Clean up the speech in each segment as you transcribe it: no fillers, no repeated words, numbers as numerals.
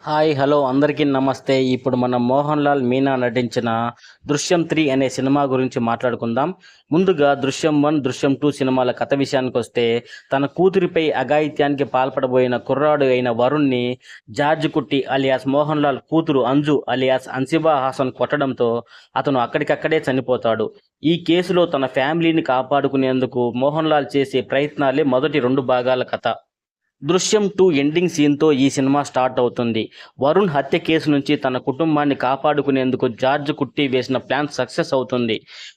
Hi hello అందరికీ నమస్తే. ఇప్పుడు మనం మోహన్ లాల్ మీనా నటించిన దృశ్యం 3 అనే సినిమా గురించి మాట్లాడుకుందాం. ముందుగా దృశ్యం 1, దృశ్యం 2 సినిమాల కథ విషయానికొస్తే, తన కూతురిపై అఘాయిత్యానికి పాల్పడబోయిన కుర్రాడు అయిన వరుణ్ని జార్జ్ కుట్టి అలియాస్ మోహన్ లాల్ కూతురు అంజు అలియాస్ అన్సిబా హాసన్ కొట్టడంతో అతను అక్కడికక్కడే చనిపోతాడు. ఈ కేసులో తన ఫ్యామిలీని కాపాడుకునేందుకు మోహన్ లాల్ చేసే ప్రయత్నాలే మొదటి 2 భాగాల కథ. దృశ్యం 2 ఎండింగ్ సీన్తో ఈ సినిమా స్టార్ట్ అవుతుంది. వరుణ్ హత్య కేసు నుంచి తన కుటుంబాన్ని కాపాడుకునేందుకు జార్జ్ కుట్టి వేసిన ప్లాన్ సక్సెస్ అవుతుంది.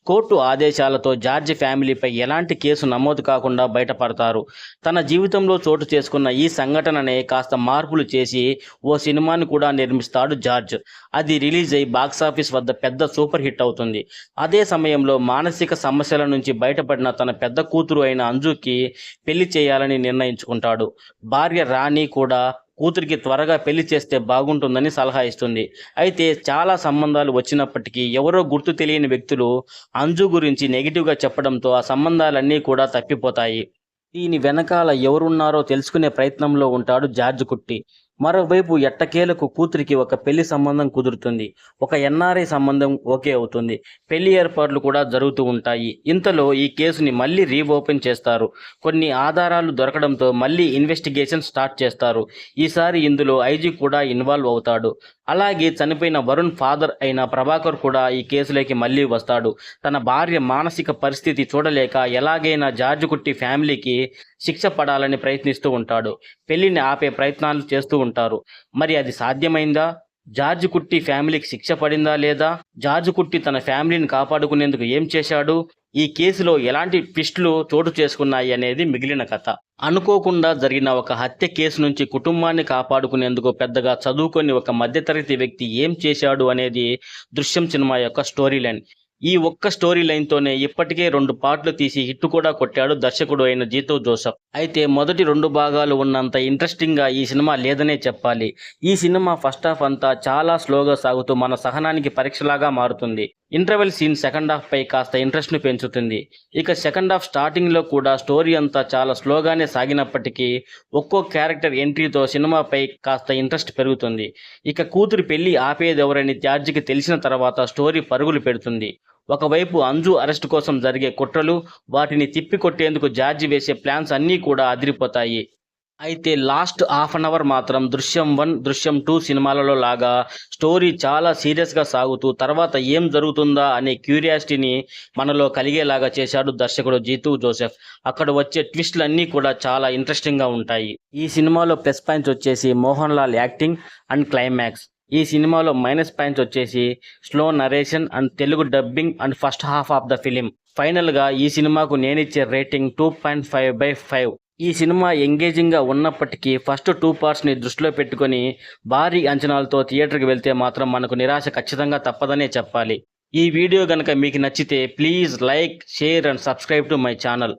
కోర్టు ఆదేశాలతో జార్జ్ ఫ్యామిలీపై ఎలాంటి కేసు నమోదు కాకుండా బయటపడతారు. తన జీవితంలో చోటు చేసుకున్న ఈ సంఘటననే కాస్త మార్పులు చేసి ఓ సినిమాని కూడా నిర్మిస్తాడు జార్జ్. అది రిలీజ్ అయి బాక్సాఫీస్ వద్ద పెద్ద సూపర్ హిట్ అవుతుంది. అదే సమయంలో మానసిక సమస్యల నుంచి బయటపడిన తన పెద్ద కూతురు అయిన అంజుకి పెళ్లి చేయాలని నిర్ణయించుకుంటాడు. భార్య రాణి కూడా కూతురికి త్వరగా పెళ్లి చేస్తే బాగుంటుందని సలహా ఇస్తుంది. అయితే చాలా సంబంధాలు వచ్చినప్పటికీ ఎవరో గుర్తు తెలియని వ్యక్తులు అంజు గురించి నెగిటివ్గా చెప్పడంతో ఆ సంబంధాలన్నీ కూడా తప్పిపోతాయి. దీని వెనకాల ఎవరున్నారో తెలుసుకునే ప్రయత్నంలో ఉంటాడు జార్జ్ కుట్టి. మరోవైపు ఎట్టకేలకు కూతురికి ఒక పెళ్లి సంబంధం కుదురుతుంది. ఒక ఎన్ఆర్ఐ సంబంధం ఓకే అవుతుంది. పెళ్లి ఏర్పాట్లు కూడా జరుగుతూ ఉంటాయి. ఇంతలో ఈ కేసుని మళ్ళీ రీఓపెన్ చేస్తారు. కొన్ని ఆధారాలు దొరకడంతో మళ్ళీ ఇన్వెస్టిగేషన్ స్టార్ట్ చేస్తారు. ఈసారి ఇందులో ఐజీ కూడా ఇన్వాల్వ్ అవుతాడు. అలాగే చనిపోయిన వరుణ్ ఫాదర్ అయిన ప్రభాకర్ కూడా ఈ కేసులోకి మళ్ళీ వస్తాడు. తన భార్య మానసిక పరిస్థితి చూడలేక ఎలాగైనా జార్జ్ కుట్టి ఫ్యామిలీకి శిక్ష పడాలని ప్రయత్నిస్తూ ఉంటాడు. పెళ్లిని ఆపే ప్రయత్నాలు చేస్తూ ఉంటారు. మరి అది సాధ్యమైందా? జార్జ్ కుట్టి ఫ్యామిలీకి శిక్ష పడిందా లేదా? జార్జ్ కుట్టి తన ఫ్యామిలీని కాపాడుకునేందుకు ఏం చేశాడు? ఈ కేసులో ఎలాంటి ట్విస్టులు చోటు చేసుకున్నాయి అనేది మిగిలిన కథ. అనుకోకుండా జరిగిన ఒక హత్య కేసు నుంచి కుటుంబాన్ని కాపాడుకునేందుకు పెద్దగా చదువుకొని ఒక మధ్యతరగతి వ్యక్తి ఏం చేశాడు అనేది దృశ్యం సినిమా యొక్క స్టోరీ లైన్. ఈ ఒక్క స్టోరీ లైన్తోనే ఇప్పటికే 2 పార్ట్లు తీసి హిట్ కూడా కొట్టాడు దర్శకుడు అయిన జీతూ జోసెఫ్. అయితే మొదటి 2 భాగాలు ఉన్నంత ఇంట్రెస్టింగ్గా ఈ సినిమా లేదనే చెప్పాలి. ఈ సినిమా ఫస్ట్ హాఫ్ అంతా చాలా స్లోగా సాగుతూ మన సహనానికి పరీక్షలాగా మారుతుంది. ఇంటర్వెల్ సీన్ సెకండ్ హాఫ్ పై కాస్త ఇంట్రెస్ట్ను పెంచుతుంది. ఇక సెకండ్ హాఫ్ స్టార్టింగ్లో కూడా స్టోరీ అంతా చాలా స్లోగానే సాగినప్పటికీ ఒక్కో క్యారెక్టర్ ఎంట్రీతో సినిమాపై కాస్త ఇంట్రెస్ట్ పెరుగుతుంది. ఇక కూతురు పెళ్లి ఆపేదెవరని జార్జికి తెలిసిన తర్వాత స్టోరీ పరుగులు పెడుతుంది. ఒకవైపు అంజు అరెస్ట్ కోసం జరిగే కుట్రలు, వాటిని తిప్పికొట్టేందుకు జార్జి వేసే ప్లాన్స్ అన్నీ కూడా అదిరిపోతాయి. అయితే లాస్ట్ హాఫ్ అన్ అవర్ మాత్రం దృశ్యం 1, దృశ్యం 2 సినిమాలలో లాగా స్టోరీ చాలా సీరియస్గా సాగుతూ తర్వాత ఏం జరుగుతుందా అనే క్యూరియాసిటీని మనలో కలిగేలాగా చేశాడు దర్శకుడు జీతూ జోసెఫ్. అక్కడ వచ్చే ట్విస్టులన్నీ కూడా చాలా ఇంట్రెస్టింగ్గా ఉంటాయి. ఈ సినిమాలో ప్లస్ పాయింట్స్ వచ్చేసి Mohan Lal acting and climax. ఈ సినిమాలో మైనస్ పాయింట్స్ వచ్చేసి slow narration and Telugu dubbing and first half of the film. ఫైనల్గా ఈ సినిమాకు నేనిచ్చే రేటింగ్ 2.5/5. ఈ సినిమా ఎంగేజింగ్గా ఉన్నప్పటికీ ఫస్ట్ 2 పార్ట్స్ని దృష్టిలో పెట్టుకొని భారీ అంచనాలతో థియేటర్కి వెళ్తే మాత్రం మనకు నిరాశ ఖచ్చితంగా తప్పదనే చెప్పాలి. ఈ వీడియో కనుక మీకు నచ్చితే please like, share and subscribe to my channel.